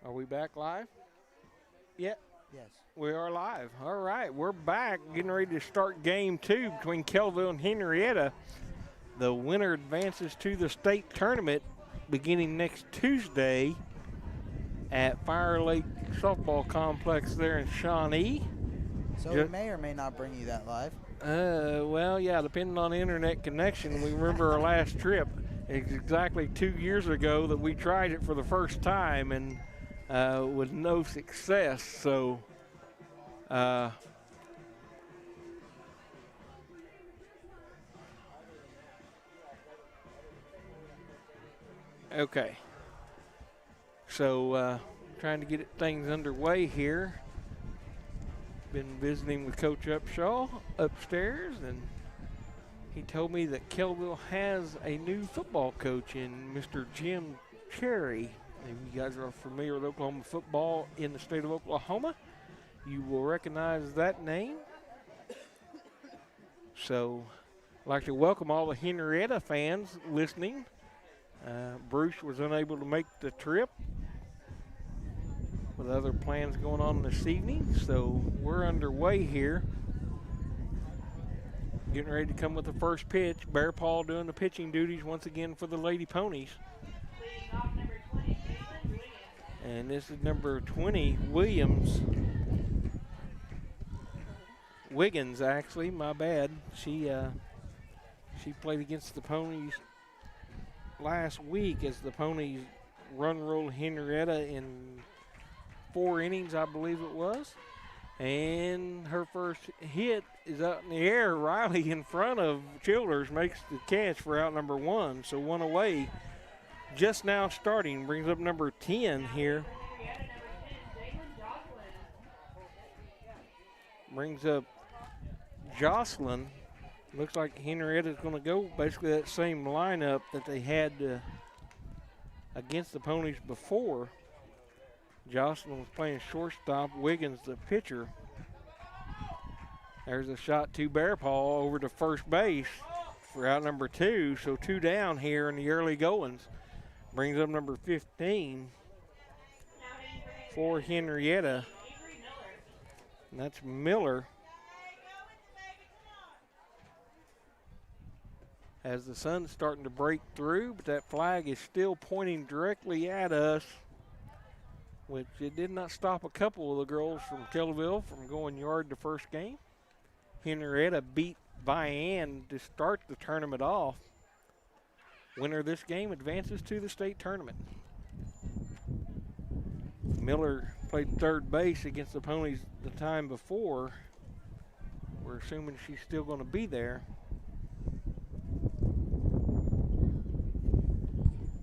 Are we back live? Yeah, Yes. we are live. All right, we're back, getting ready to start game 2 between Kellyville and Henryetta. The winner advances to the state tournament beginning next Tuesday at Fire Lake Softball Complex there in Shawnee. So we may or may not bring you that live. Well, yeah, depending on the internet connection. We remember our last trip. It's exactly 2 years ago that we tried it for the first time and with no success. So, okay. So, trying to get things underway here. Been visiting with Coach Upshaw upstairs, and he told me that Kellyville has a new football coach in Mr. Jim Cherry. If you guys are familiar with Oklahoma football in the state of Oklahoma, you will recognize that name. So, I'd like to welcome all the Henryetta fans listening. Bruce was unable to make the trip with other plans going on this evening, so we're underway here. Getting ready to come with the first pitch. Bear Paul doing the pitching duties once again for the Lady Ponies. And this is number 20, Wiggins, actually, my bad. She played against the Ponies last week as the Ponies run-rolled Henryetta in 4 innings, I believe it was. And her first hit is out in the air. Riley in front of Childers makes the catch for out number 1. So 1 away. Just now starting, brings up number 10 here. Brings up Jocelyn. Looks like Henrietta's going to go basically that same lineup that they had against the Ponies before. Jocelyn was playing shortstop, Wiggins the pitcher. There's a shot to Bear Paul over to first base for out number 2. So 2 down here in the early goings. Brings up number 15 for Henryetta. And that's Miller. As the sun's starting to break through, but that flag is still pointing directly at us, which it did not stop a couple of the girls from Kellyville from going yard to first game. Henryetta beat Vian to start the tournament off. Winner of this game advances to the state tournament. Miller played third base against the Ponies the time before. We're assuming she's still going to be there.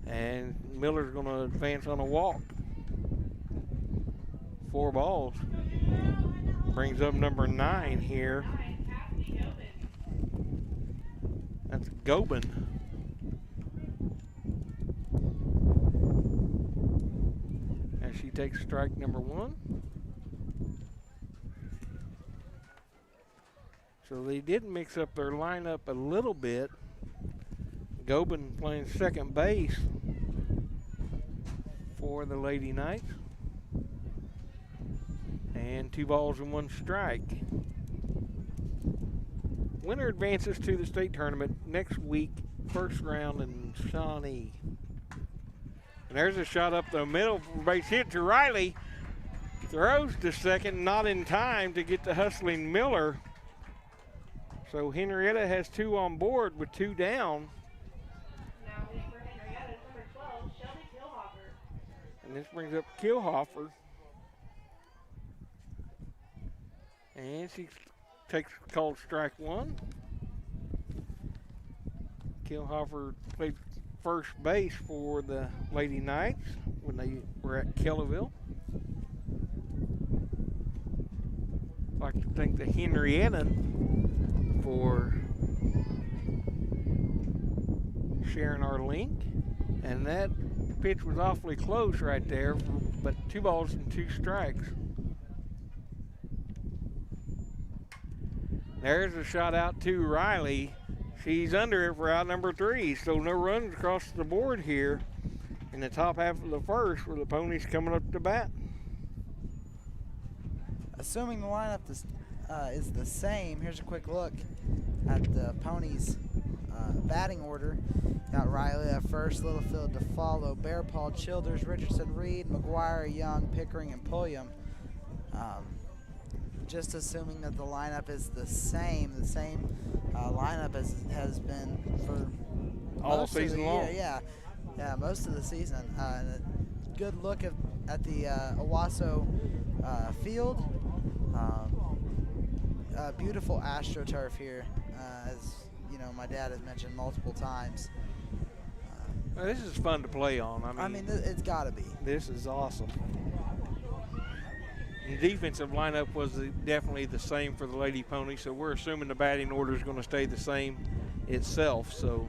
And Miller's going to advance on a walk. 4 balls. Brings up number 9 here. That's Gobin. As she takes strike number 1. So they did mix up their lineup a little bit. Gobin playing second base for the Lady Knights. And 2 balls and 1 strike. Winner advances to the state tournament next week, first round in Shawnee. And there's a shot up the middle for base hit to Riley. Throws to second, not in time to get the hustling Miller. So Henryetta has 2 on board with 2 down. Now for Henryetta, number 12, Shelby Kilhofer. And this brings up Kilhofer. And she takes called strike 1. Kilhofer played first base for the Lady Knights when they were at Kellyville. I'd like to thank the Henryetta for sharing our link. And that pitch was awfully close right there, but 2 balls and 2 strikes. There's a shot out to Riley. She's under it for out number 3, so no runs across the board here. in the top half of the first were the ponies coming up to bat. Assuming the lineup is the same, here's a quick look at the ponies' batting order. Got Riley at first, Littlefield to follow, Bear Paul, Childers, Richardson, Reed, McGuire, Young, Pickering, and Pulliam. Just assuming that the lineup is the same lineup as has been for All most season of the long. year. Yeah, most of the season. And a good look at the Owasso field. Beautiful AstroTurf here, as you know, my dad has mentioned multiple times. Well, this is fun to play on. I mean, it's got to be. This is awesome. The defensive lineup was definitely the same for the Lady Pony, so we're assuming the batting order is going to stay the same itself. So.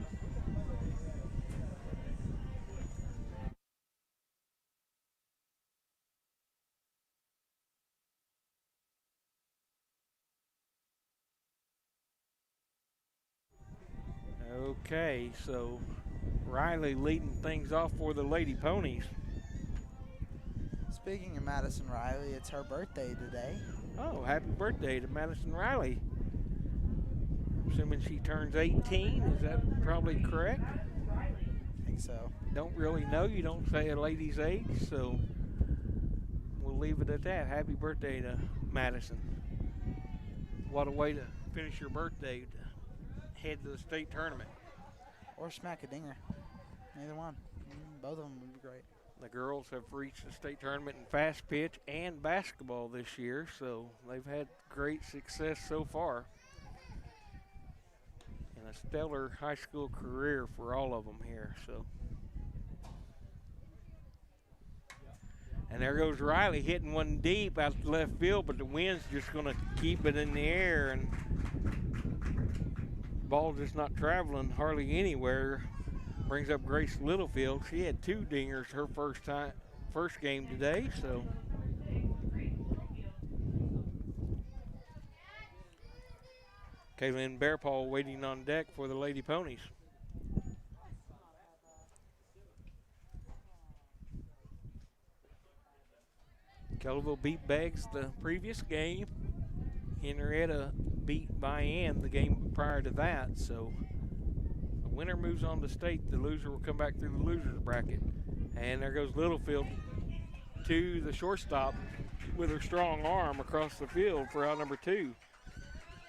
Okay, so Riley leading things off for the Lady Ponies. Speaking of Madison Riley, it's her birthday today. Oh, happy birthday to Madison Riley. Assuming she turns 18, is that probably correct? I think so. Don't really know. You don't say a lady's age, so we'll leave it at that. Happy birthday to Madison. What a way to finish your birthday, to head to the state tournament. Or smack a dinger. Either one. Both of them would be great. The girls have reached the state tournament in fast pitch and basketball this year, so they've had great success so far. And a stellar high school career for all of them here. So, and there goes Riley hitting one deep out to left field, but the wind's just going to keep it in the air, and the ball just not traveling hardly anywhere. Brings up Grace Littlefield. She had 2 dingers her first game today, so Kaylin Bearpaw waiting on deck for the Lady Ponies. Kellyville beat Beggs the previous game. Henryetta beat Vian the game prior to that, so the winner moves on to state. The loser will come back through the loser's bracket. And there goes Littlefield to the shortstop with her strong arm across the field for out number 2.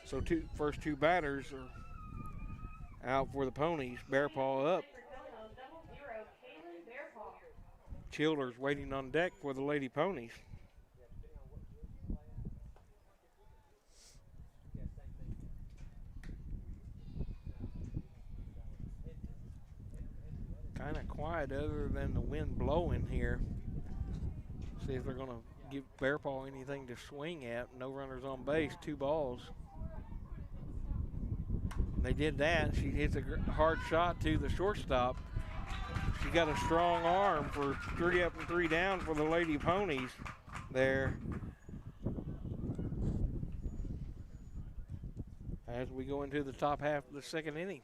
So first two batters are out for the Ponies. Bearpaw up. Childers waiting on deck for the Lady Ponies. Kind of quiet other than the wind blowing here. See if they're going to give Bearpaw anything to swing at. No runners on base, 2 balls. They did that. She hits a hard shot to the shortstop. She got a strong arm for 3 up and 3 down for the Lady Ponies there. As we go into the top half of the second inning.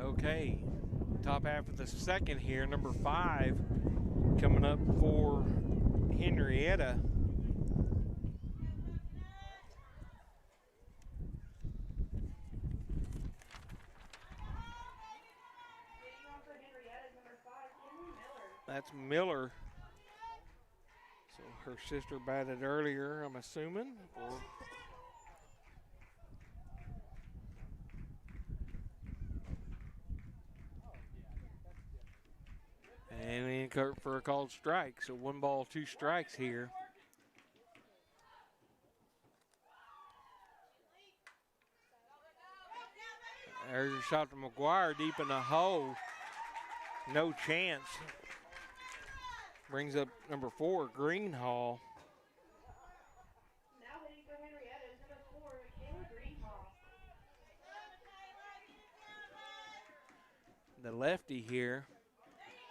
Okay, top half of the second here, number 5 coming up for Henryetta. That's Miller. So her sister batted earlier, I'm assuming. Or And in for a called strike. So 1 ball, 2 strikes here. There's a shot to McGuire deep in the hole. No chance. Brings up number 4, Greenhall. Now hitting for Henryetta is number 4, Michaela Greenhall. The lefty here.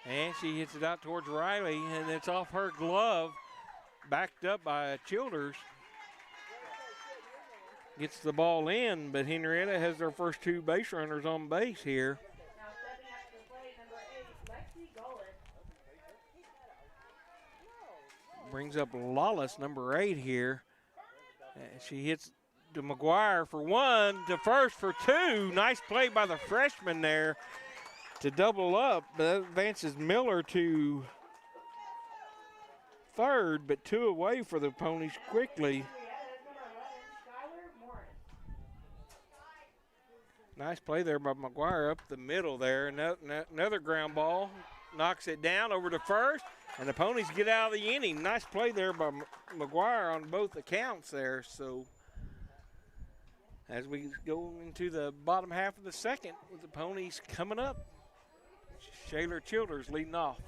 And she hits it out towards Riley, and it's off her glove. Backed up by Childers. Gets the ball in, but Henryetta has their first 2 base runners on base here. Now stepping up to the plate, number 8, Lexi Gullis. Brings up Lawless, number 8 here. She hits to McGuire for 1, to first for 2. Nice play by the freshman there to double up. That advances Miller to third, but 2 away for the Ponies quickly. Nice play there by McGuire up the middle there. Another ground ball. Knocks it down over to first, and the Ponies get out of the inning. Nice play there by McGuire on both accounts there. So as we go into the bottom half of the second with the Ponies coming up, Shayla Childers leading off.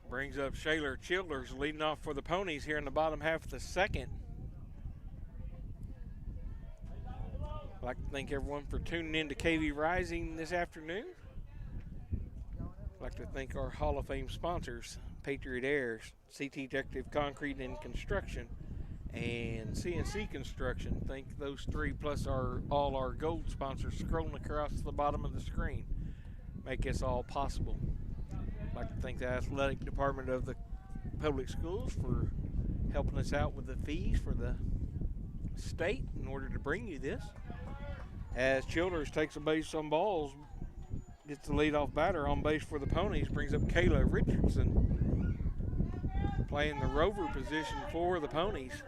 Brings up Shayla Childers leading off for the Ponies here in the bottom half of the second. I'd like to thank everyone for tuning in to KV Rising this afternoon. I'd like to thank our Hall of Fame sponsors, Patriot Air, CT Decorative Concrete and Construction, and CNC Construction. Thank those 3 plus all our gold sponsors scrolling across the bottom of the screen. Make this all possible. I'd like to thank the athletic department of the public schools for helping us out with the fees for the state in order to bring you this. As Childers takes a base on balls, gets the leadoff batter on base for the Ponies, brings up Kayla Richardson, playing the rover position for the Ponies.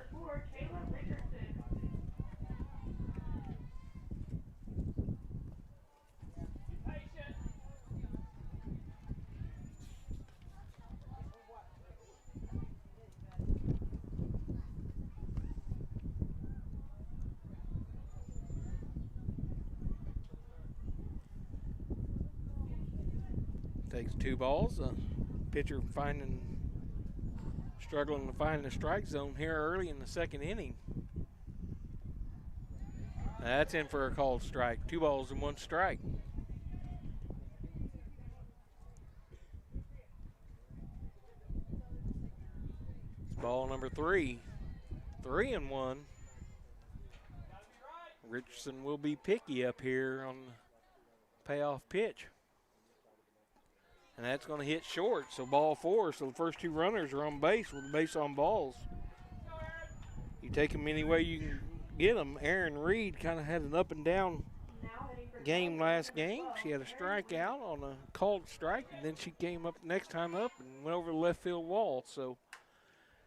Takes 2 balls. Pitcher struggling to find the strike zone here early in the second inning. That's in for a called strike. 2 balls and 1 strike. It's ball number 3. 3-1. Richardson will be picky up here on the payoff pitch. And that's going to hit short, so ball 4. So the first 2 runners are on base with base on balls. You take them any way you can get them. Aaron Reed kind of had an up and down game last game. She had a strikeout on a called strike, and then she came up next time up and went over the left field wall. So,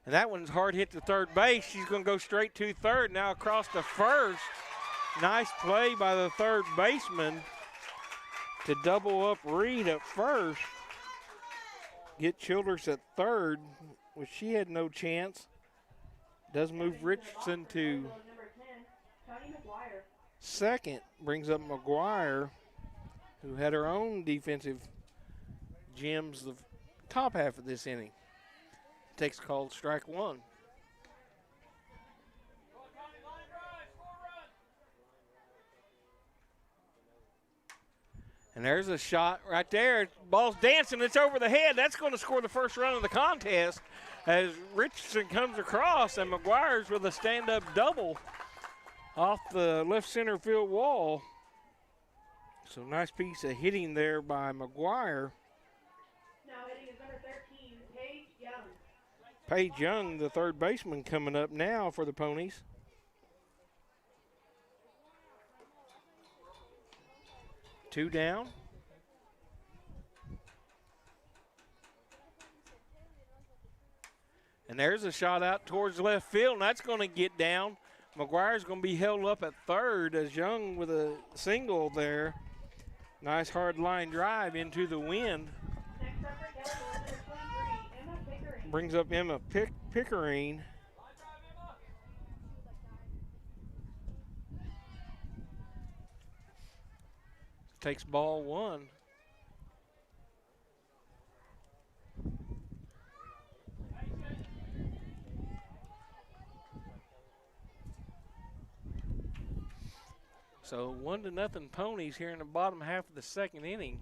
and that one's hard hit to third base. She's going to go straight to third, now across to first. Nice play by the third baseman to double up Reed at first. Get Childers at third, which she had no chance. does move Richardson to Number 10, Tony McGuire. second. Brings up McGuire, who had her own defensive gems the top half of this inning. Takes called strike one. And there's a shot right there. Ball's dancing. It's over the head. That's going to score the first run of the contest as Richardson comes across, and McGuire's with a stand-up double off the left center field wall. So nice piece of hitting there by McGuire. Now hitting is number 13, Paige Young. Paige Young, the third baseman, coming up now for the Ponies. Two down. And there's a shot out towards left field, and that's going to get down. McGuire's going to be held up at third as Young with a single there. Nice hard line drive into the wind. Next up for Kellyville, number 23, Emma Pickering. Brings up Emma Pickering. Takes ball one. So 1-0 Ponies here in the bottom half of the second inning.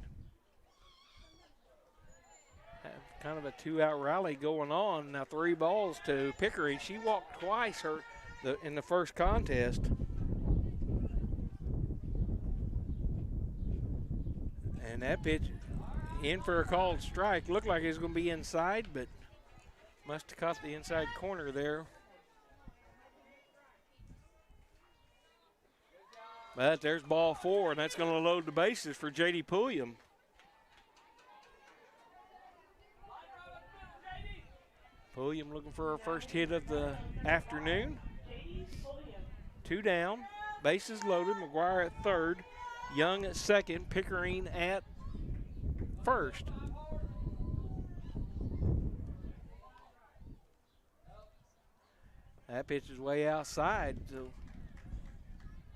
Have kind of a two-out rally going on. Now 3 balls to Pickering. She walked twice in the first contest. And that pitch in for a called strike. Looked like it was going to be inside, but must have caught the inside corner there. But there's ball 4, and that's going to load the bases for J.D. Pulliam. Pulliam looking for her first hit of the afternoon. 2 down, bases loaded. McGuire at third, Young at second, Pickering at first. That pitch is way outside. So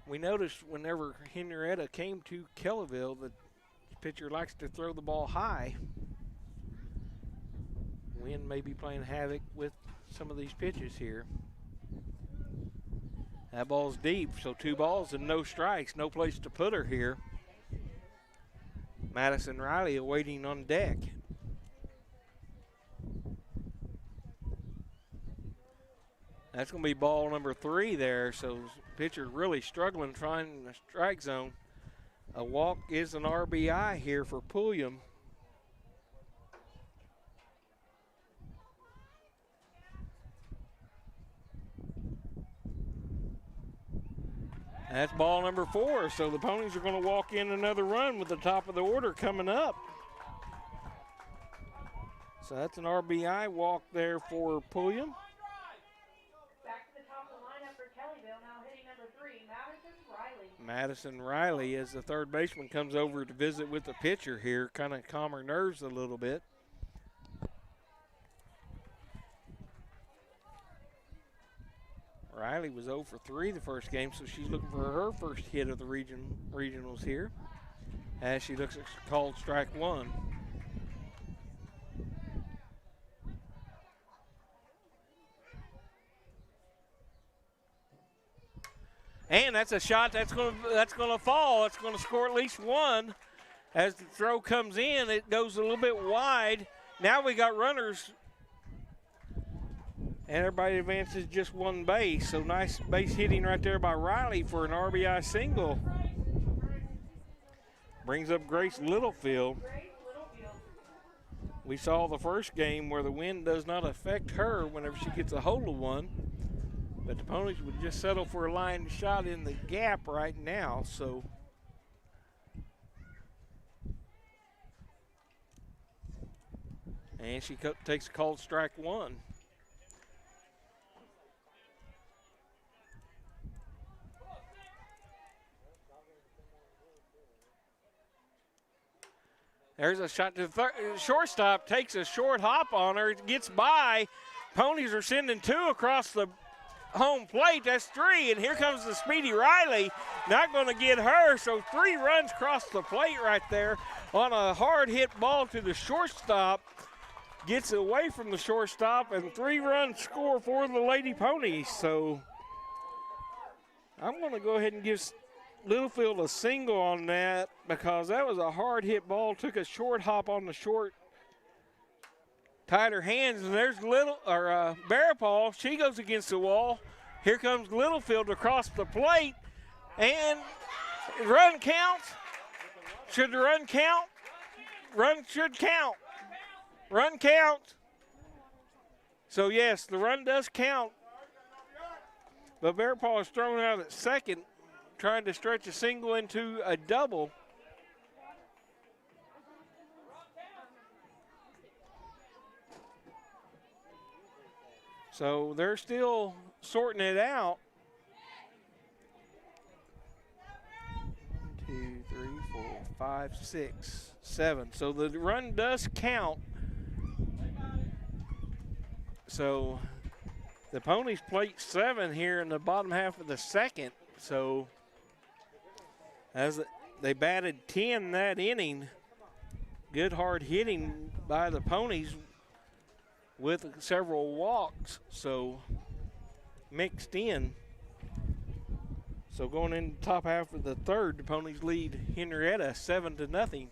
we noticed whenever Henryetta came to Kellyville, the pitcher likes to throw the ball high. Wind may be playing havoc with some of these pitches here. That ball's deep, so 2 balls and no strikes. No place to put her here. Madison Riley awaiting on deck. That's going to be ball number 3 there, so pitcher really struggling trying the strike zone. A walk is an RBI here for Pulliam. That's ball number 4, so the Ponies are going to walk in another run with the top of the order coming up. So that's an RBI walk there for Pulliam. Back to the top of the lineup for Kellyville, now hitting number 3, Madison Riley. Madison Riley, as the third baseman comes over to visit with the pitcher here, kind of calm her nerves a little bit. Riley was 0 for 3 the first game, so she's looking for her first hit of the regionals here as she looks at called strike 1. And that's a shot that's going to fall. It's going to score at least 1. As the throw comes in, it goes a little bit wide. Now we got runners, and everybody advances just 1 base. So nice base hitting right there by Riley for an RBI single. Brings up Grace Littlefield. We saw the first game where the wind does not affect her whenever she gets a hold of one. But the Ponies would just settle for a line shot in the gap right now. So and she takes a called strike 1. There's a shot to the shortstop, takes a short hop on her, gets by. Ponies are sending 2 across the home plate. That's 3, and here comes the speedy Riley. Not going to get her, so 3 runs across the plate right there on a hard hit ball to the shortstop. Gets away from the shortstop, and 3 runs score for the Lady Ponies. So I'm going to go ahead and give Littlefield a single on that because that was a hard hit ball. Took a short hop on the short, tied her hands, and there's Bearpaw. She goes against the wall. Here comes Littlefield across the plate, and run counts. Should the run count? Run should count. Run counts. So yes, the run does count. But Bearpaw is thrown out at second, trying to stretch a single into a double. So they're still sorting it out. 1, 2, 3, 4, 5, 6, 7. So the run does count. So the Ponies plate 7 here in the bottom half of the second. So as they batted 10 that inning, good hard hitting by the Ponies with several walks, so mixed in. So going into the top half of the third, the Ponies lead Henryetta 7-0.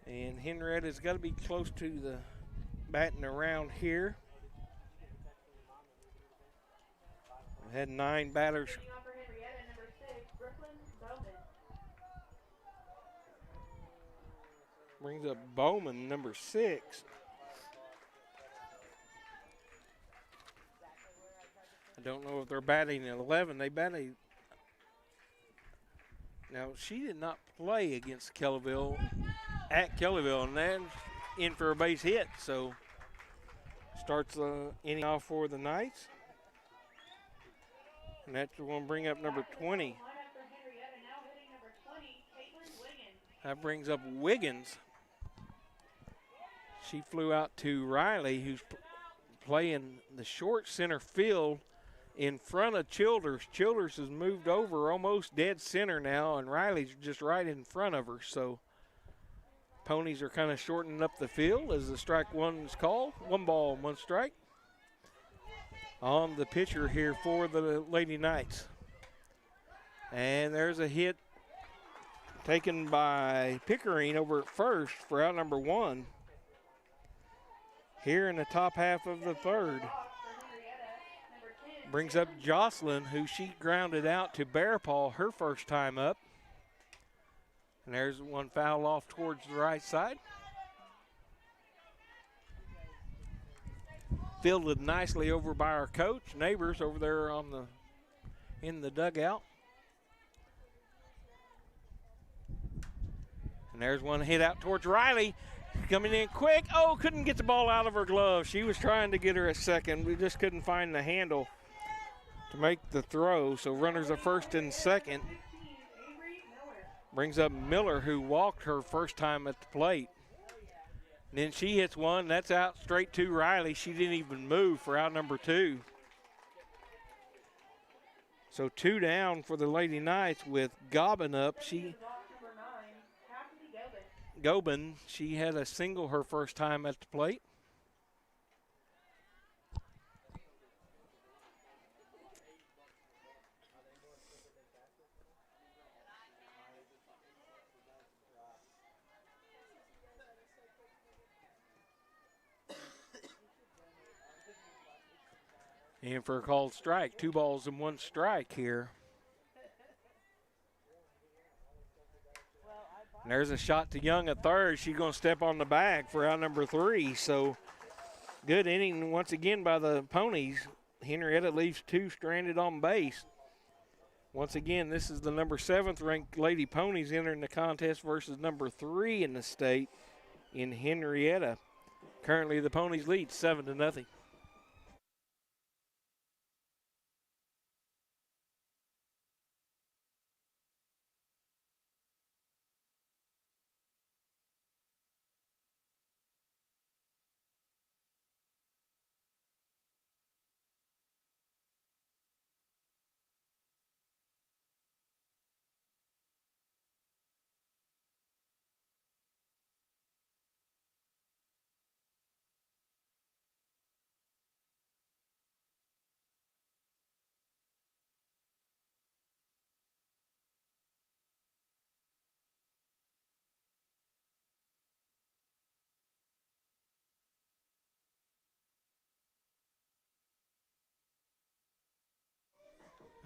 And Henrietta's got to be close to the batting around here. We had 9 batters. Brings up Bowman, number 6. I don't know if they're batting at 11. They batted. Now, she did not play against Kellyville at Kellyville, and then in for a base hit. So starts the inning off for the Knights. And that's going to bring up number 20. That brings up Wiggins. She flew out to Riley, who's playing the short center field in front of Childers. Childers has moved over almost dead center now, and Riley's just right in front of her. So Ponies are kind of shortening up the field as the strike 1 is called. 1 ball, 1 strike. On the pitcher here for the Lady Knights. And there's a hit taken by Pickering over at first for out number 1. Here in the top half of the third. Brings up Jocelyn, who she grounded out to Bearpaw her first time up. And there's 1 foul off towards the right side. Fielded nicely over by our coach, Neighbors over there in the dugout. And there's 1 hit out towards Riley. Coming in quick. Oh, couldn't get the ball out of her glove. She was trying to get her at second. We just couldn't find the handle to make the throw. So runners are first and second. Brings up Miller, who walked her first time at the plate. And then she hits 1. That's out straight to Riley. She didn't even move for out number 2. So 2 down for the Lady Knights with Gobbin up. Gobin, she had a single her first time at the plate. And for a called strike, 2 balls and 1 strike here. And there's a shot to Young at third. She's going to step on the bag for out number 3. So good inning once again by the Ponies. Henryetta leaves 2 stranded on base. Once again, this is the number 7th ranked Lady Ponies entering the contest versus number 3 in the state in Henryetta. Currently the Ponies lead 7-0.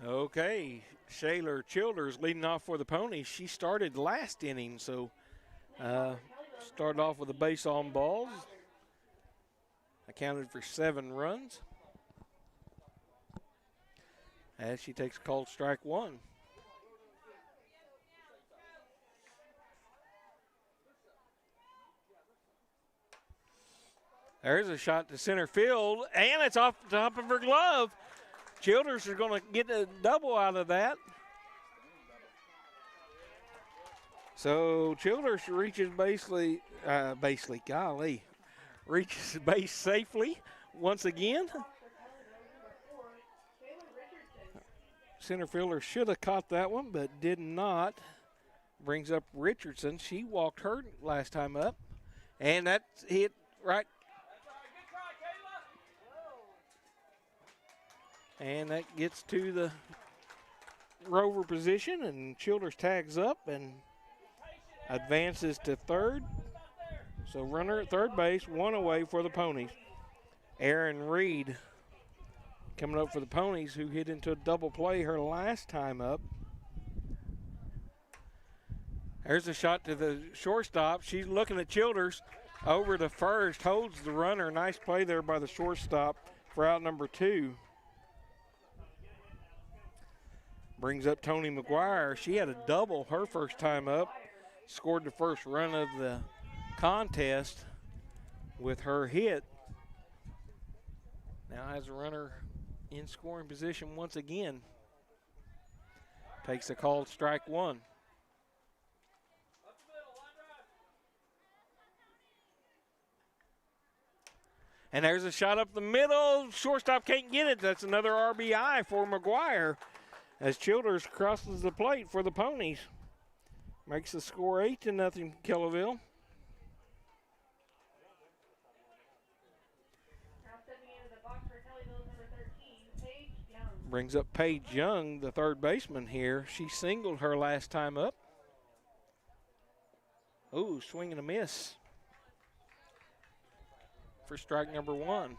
Okay, Shaler Childers leading off for the Ponies. She started last inning, so started off with a base on balls. Accounted for 7 runs. As she takes a called strike 1. There's a shot to center field, and it's off the top of her glove. Childers are going to get a double out of that. So Childers reaches reaches base safely once again. Center fielder should have caught that one, but did not. Brings up Richardson. She walked her last time up, and that's hit right. And that gets to the rover position, and Childers tags up and advances to third. So runner at third base, 1 away for the Ponies. Aaron Reed coming up for the Ponies, who hit into a double play her last time up. There's a shot to the shortstop. She's looking at Childers over to first, holds the runner. Nice play there by the shortstop for out number 2. Brings up Tony McGuire. She had a double her first time up. Scored the first run of the contest with her hit. Now has a runner in scoring position once again. Takes a called strike 1. And there's a shot up the middle. Shortstop can't get it. That's another RBI for McGuire as Childers crosses the plate for the Ponies. Makes the score 8-0 Kellyville. Brings up Paige Young, the third baseman here. She singled her last time up. Ooh, swing and a miss for strike number 1.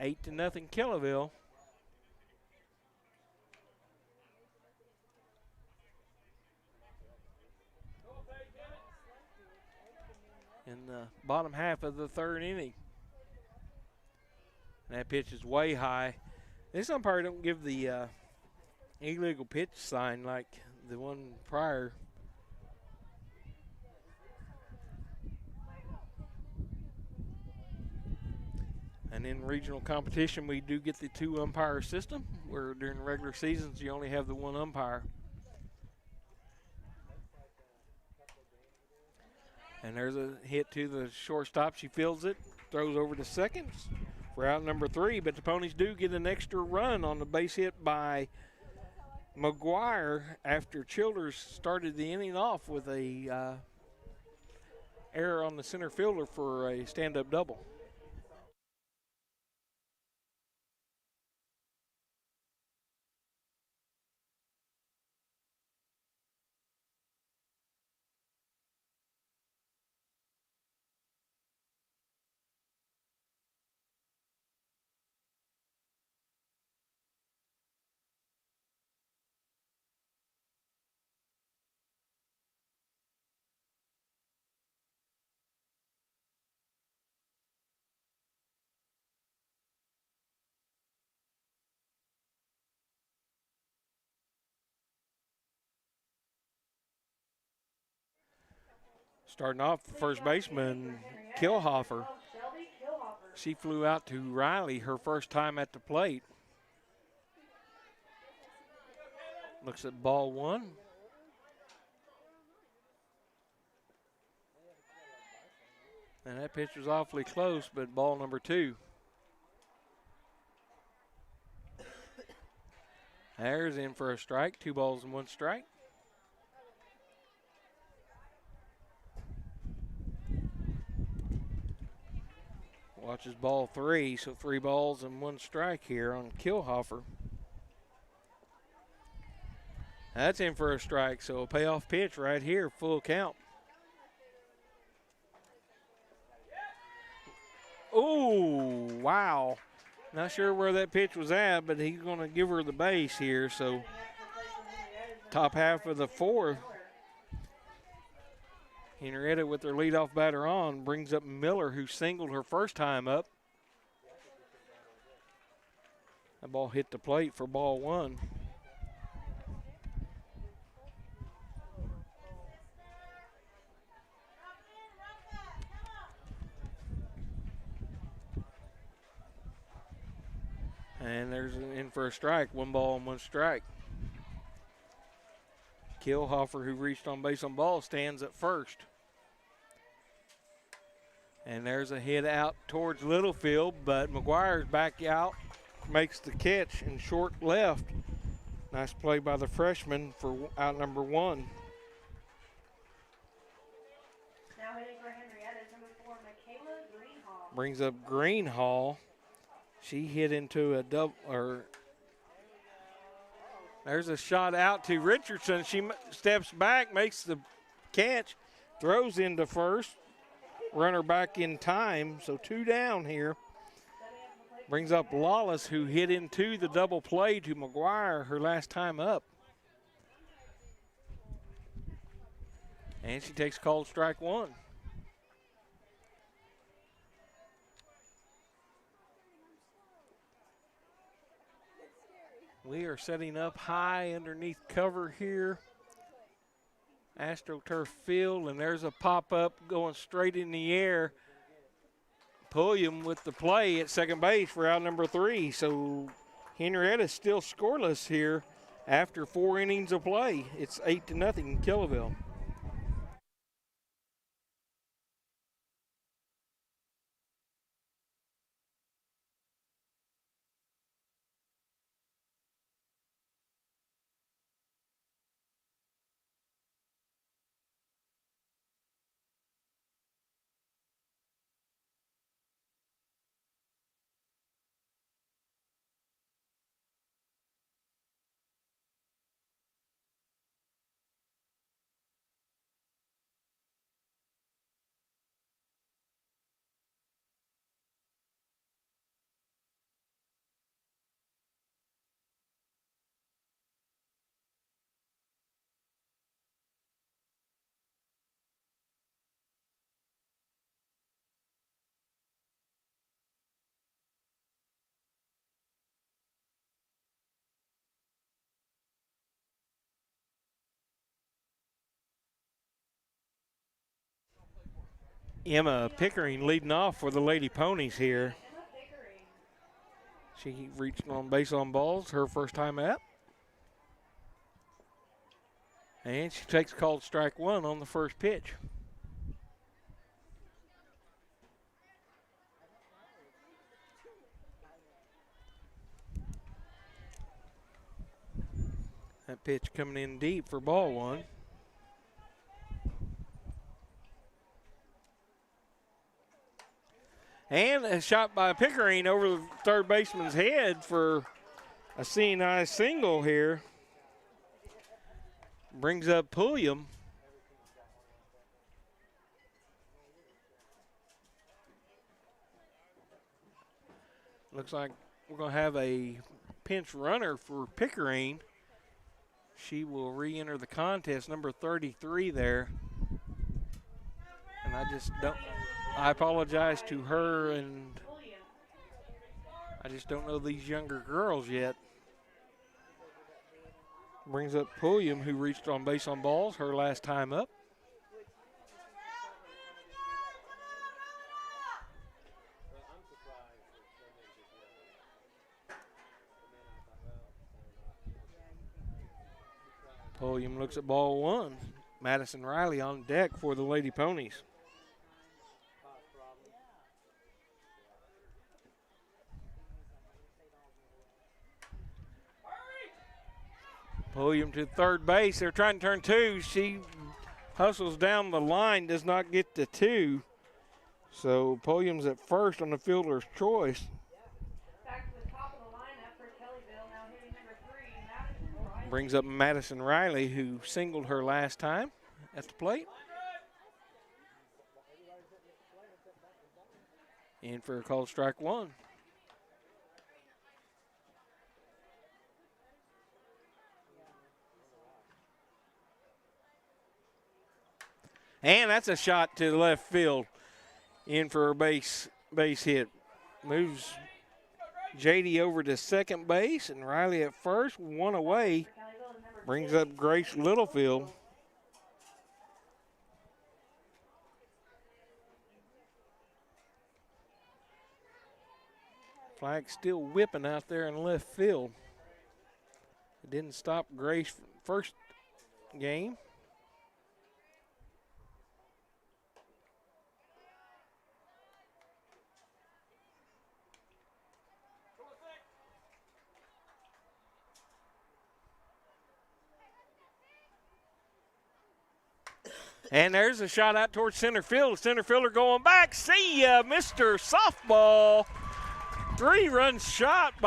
8-0 Kellyville. In the bottom half of the third inning. That pitch is way high. This umpire don't give the illegal pitch sign like the one prior. And in regional competition, we do get the 2 umpire system, where during regular seasons you only have the 1 umpire. And there's a hit to the shortstop. She fields it, throws over to second for out number 3. But the Ponies do get an extra run on the base hit by McGuire after Childers started the inning off with a error on the center fielder for a stand-up double. Starting off, the first baseman, Kilhofer. She flew out to Riley her first time at the plate. Looks at ball 1. And that pitch was awfully close, but ball number 2. There's in for a strike. 2 balls and 1 strike. Watches ball 3, so 3 balls and 1 strike here on Kilhofer. That's in for a strike, so a payoff pitch right here, full count. Ooh, wow. Not sure where that pitch was at, but he's going to give her the base here. So top half of the fourth. Henryetta with their leadoff batter on brings up Miller, who singled her first time up. The ball hit the plate for ball one. And there's an in for a strike, 1 ball and 1 strike. Kilhofer, who reached on base on ball, stands at first. And there's a hit out towards Littlefield, but McGuire's back out, makes the catch in short left. Nice play by the freshman for out number 1. Now hitting for Henryetta is number 4, Michaela Greenhall. Brings up Greenhall. She hit into a double, there's a shot out to Richardson. She steps back, makes the catch, throws into first. Runner back in time, so 2 down here. Brings up Lawless, who hit into the double play to McGuire her last time up. And she takes called strike 1. We are setting up high underneath cover here. AstroTurf Field, and there's a pop-up going straight in the air. Pulliam with the play at second base for out number 3. So Henryetta still scoreless here after 4 innings of play. It's 8-0 Kellyville. Emma Pickering leading off for the Lady Ponies here. She reached on base on balls her first time up. And she takes called strike 1 on the first pitch. That pitch coming in deep for ball 1. And a shot by Pickering over the third baseman's head for a CNI single here. Brings up Pulliam. Looks like we're going to have a pinch runner for Pickering. She will re-enter the contest, number 33 there. And I apologize to her, and I just don't know these younger girls yet. Brings up Pulliam, who reached on base on balls her last time up. Pulliam looks at ball 1. Madison Riley on deck for the Lady Ponies. Pulliam to third base. They're trying to turn 2. She hustles down the line, does not get to 2. So Pulliam's at first on the fielder's choice. Back to the top of the lineup for Kellyville, now hitting number 3, Madison Riley. Brings up Madison Riley, who singled her last time at the plate. In for a called strike 1. And that's a shot to the left field. In for a base hit. Moves JD over to second base, and Riley at first, one away. Brings up Grace Littlefield. Flag still whipping out there in left field. It didn't stop Grace first game. And there's a shot out towards center field. Center fielder going back. See ya, Mr. Softball. 3-run shot by